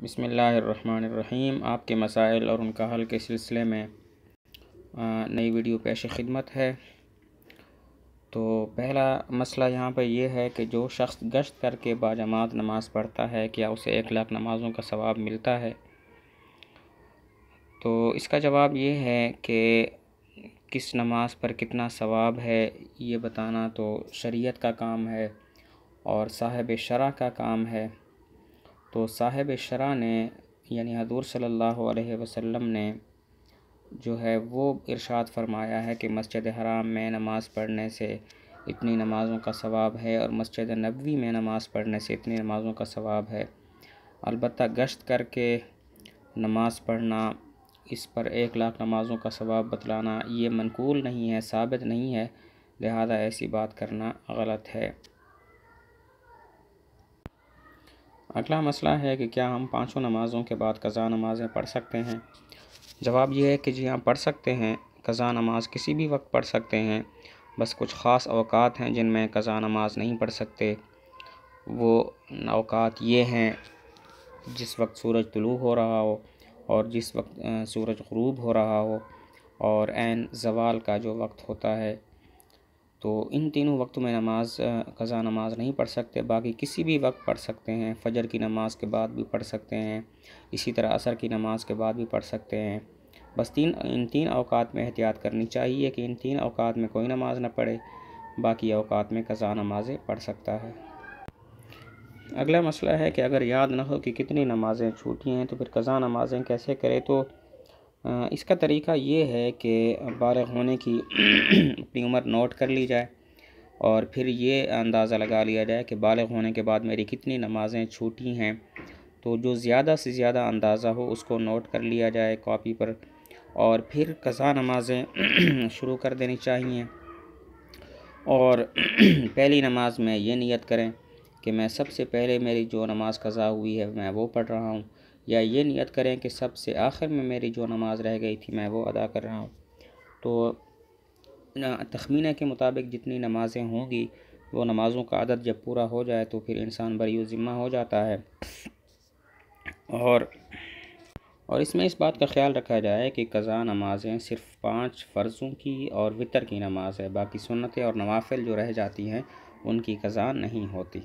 بسم اللہ الرحمن الرحیم۔ آپ کے مسائل اور ان کا حل کے سلسلے میں نئی ویڈیو پیش خدمت ہے۔ تو پہلا مسئلہ یہاں پر یہ ہے کہ جو شخص گشت کر کے باجماعت نماز پڑھتا ہے کیا اسے 1,00,000 نمازوں کا ثواب ملتا ہے؟ تو اس کا جواب یہ ہے کہ کس نماز پر کتنا ثواب ہے یہ بتانا تو شریعت کا کام ہے اور صاحب شرع کا کام ہے۔ تو صاحب شرع نے یعنی حضور صلی اللہ علیہ وسلم نے جو ہے وہ ارشاد فرمایا ہے کہ مسجد حرام میں نماز پڑھنے سے اتنی نمازوں کا ثواب ہے اور مسجد نبوی میں نماز پڑھنے سے اتنی نمازوں کا ثواب ہے۔ البتہ گشت کر کے نماز پڑھنا، اس پر 1,00,000 نمازوں کا ثواب بتلانا یہ منقول نہیں ہے، ثابت نہیں ہے، لہذا ایسی بات کرنا غلط ہے۔ اگلا مسئلہ ہے کہ کیا ہم 5 نمازوں کے بعد قضا نمازیں پڑھ سکتے ہیں؟ جواب یہ ہے کہ جی ہاں پڑھ سکتے ہیں۔ قضا نماز کسی بھی وقت پڑھ سکتے ہیں، بس کچھ خاص اوقات ہیں جن میں قضا نماز نہیں پڑھ سکتے۔ وہ اوقات یہ ہیں جس وقت سورج طلوع ہو رہا ہو اور جس وقت سورج غروب ہو رہا ہو اور عین زوال کا جو وقت ہوتا ہے، تو ان تینوں وقتوں میں قضا نماز نہیں پڑھ سکتے، باقی کسی بھی وقت پڑھ سکتے ہیں۔ فجر کی نماز کے بعد بھی پڑھ سکتے ہیں، اسی طرح عصر کی نماز کے بعد بھی پڑھ سکتے ہیں۔ بس ان تین اوقات میں احتیاط کرنی چاہیے کہ ان 3 اوقات میں کوئی نماز نہ پڑھے، باقی اوقات میں قضا نمازیں پڑھ سکتا ہے۔ اگلا مسئلہ ہے کہ اگر یاد نہ ہو کہ کتنی نمازیں چھوٹی ہیں تو پھر قضا نمازیں کیسے کرے؟ تو اس کا طریقہ یہ ہے کہ بالغ ہونے کی اپنی عمر نوٹ کر لی جائے اور پھر یہ اندازہ لگا لیا جائے کہ بالغ ہونے کے بعد میری کتنی نمازیں چھوٹی ہیں، تو جو زیادہ سے زیادہ اندازہ ہو اس کو نوٹ کر لیا جائے کاپی پر، اور پھر قضا نمازیں شروع کر دینی چاہیے۔ اور پہلی نماز میں یہ نیت کریں کہ میں سب سے پہلے میری جو نماز قضا ہوئی ہے میں وہ پڑھ رہا ہوں، یا یہ نیت کریں کہ سب سے آخر میں میری جو نماز رہ گئی تھی میں وہ ادا کر رہا ہوں۔ تو تخمینے کے مطابق جتنی نمازیں ہوں گی وہ نمازوں کا عدد جب پورا ہو جائے تو پھر انسان بری ذمہ ہو جاتا ہے۔ اور اس میں اس بات کا خیال رکھا جائے کہ قضا نمازیں صرف 5 فرضوں کی اور وتر کی نماز ہے، باقی سنتیں اور نوافل جو رہ جاتی ہیں ان کی قضا نہیں ہوتی۔